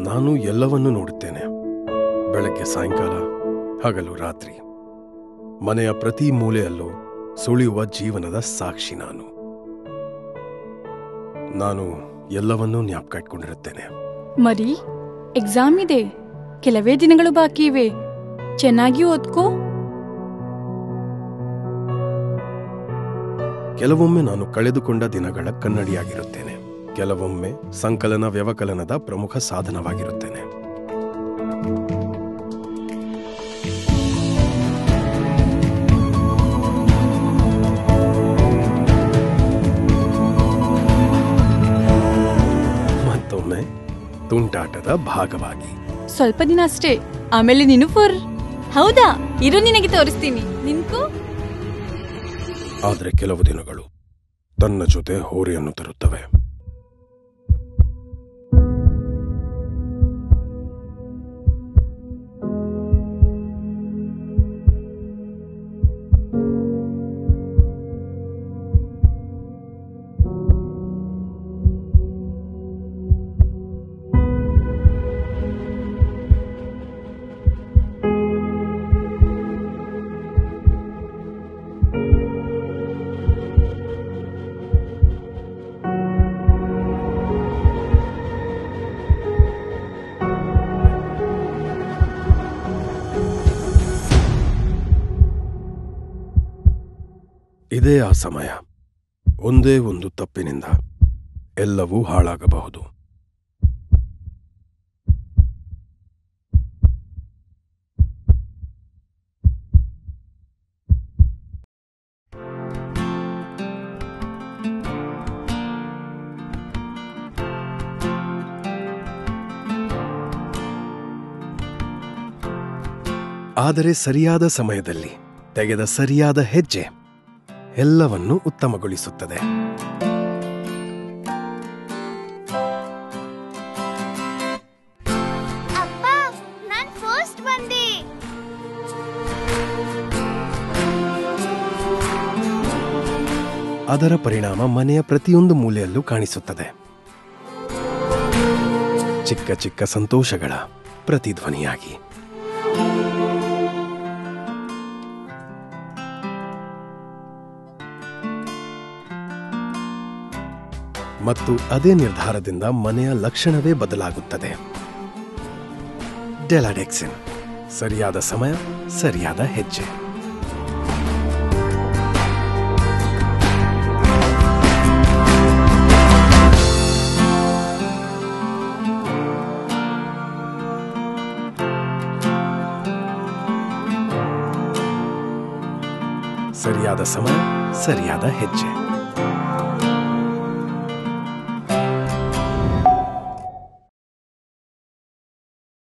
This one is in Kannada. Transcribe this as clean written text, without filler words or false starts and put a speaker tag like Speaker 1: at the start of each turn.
Speaker 1: ನಾನು ಎಲ್ಲವನ್ನೂ ನೋಡುತ್ತೇನೆ. ಬೆಳಗ್ಗೆ ಸಾಯಂಕಾಲ, ಹಗಲು ರಾತ್ರಿ. ಮನೆಯ ಪ್ರತಿ ಮೂಲೆಯಲ್ಲೂ ಸುಳಿಯುವ ಜೀವನದ ಸಾಕ್ಷಿ ನಾನು ಎಲ್ಲವನ್ನೂ ಜ್ಞಾಪಕ ಇಟ್ಕೊಂಡಿರುತ್ತೇನೆ.
Speaker 2: ಮರಿ, ಎಕ್ಸಾಮ್ ಇದೆ, ಕೆಲವೇ ದಿನಗಳು ಬಾಕಿ ಇವೆ. ಚೆನ್ನಾಗಿ ಓದ್ಕೋ.
Speaker 1: ಕೆಲವೊಮ್ಮೆ ನಾನು ಕಳೆದುಕೊಂಡ ದಿನಗಳ ಕನ್ನಡಿಯಾಗಿರುತ್ತೇನೆ. ಕೆಲವೊಮ್ಮೆ ಸಂಕಲನ ವ್ಯವಕಲನದ ಪ್ರಮುಖ ಸಾಧನವಾಗಿರುತ್ತೇನೆ. ಮತ್ತೊಮ್ಮೆ ತುಂಟಾಟದ ಭಾಗವಾಗಿ.
Speaker 2: ಸ್ವಲ್ಪ ದಿನ ಅಷ್ಟೇ, ಆಮೇಲೆ ನೀನು ಫುರ್. ಹೌದಾ? ಇರು, ನಿನಗೆ ತೋರಿಸ್ತೀನಿ. ನಿನ್ಕೋ.
Speaker 1: ಆದರೆ ಕೆಲವು ದಿನಗಳು ತನ್ನ ಜೊತೆ ಹೋರೆಯನ್ನು ತರುತ್ತವೆ. ಇದೇ ಆ ಸಮಯ. ಒಂದೇ ಒಂದು ತಪ್ಪಿನಿಂದ ಎಲ್ಲವೂ ಹಾಳಾಗಬಹುದು. ಆದರೆ ಸರಿಯಾದ ಸಮಯದಲ್ಲಿ ತೆಗೆದ ಸರಿಯಾದ ಹೆಜ್ಜೆ ಎಲ್ಲವನ್ನೂ ಉತ್ತಮಗೊಳಿಸುತ್ತದೆ. ಅದರ ಪರಿಣಾಮ ಮನೆಯ ಪ್ರತಿಯೊಂದು ಮೂಲೆಯಲ್ಲೂ ಕಾಣಿಸುತ್ತದೆ. ಚಿಕ್ಕ ಚಿಕ್ಕ ಸಂತೋಷಗಳ ಪ್ರತಿಧ್ವನಿಯಾಗಿ. ಮತ್ತು ಅದೇ ನಿರ್ಧಾರದಿಂದ ಮನೆಯ ಲಕ್ಷಣವೇ ಬದಲಾಗುತ್ತದೆ. ಡೆಲಾಡೆಕ್ಸಿನ್. ಸರಿಯಾದ ಸಮಯ, ಸರಿಯಾದ ಹೆಜ್ಜೆ. ಸರಿಯಾದ ಸಮಯ, ಸರಿಯಾದ ಹೆಜ್ಜೆ.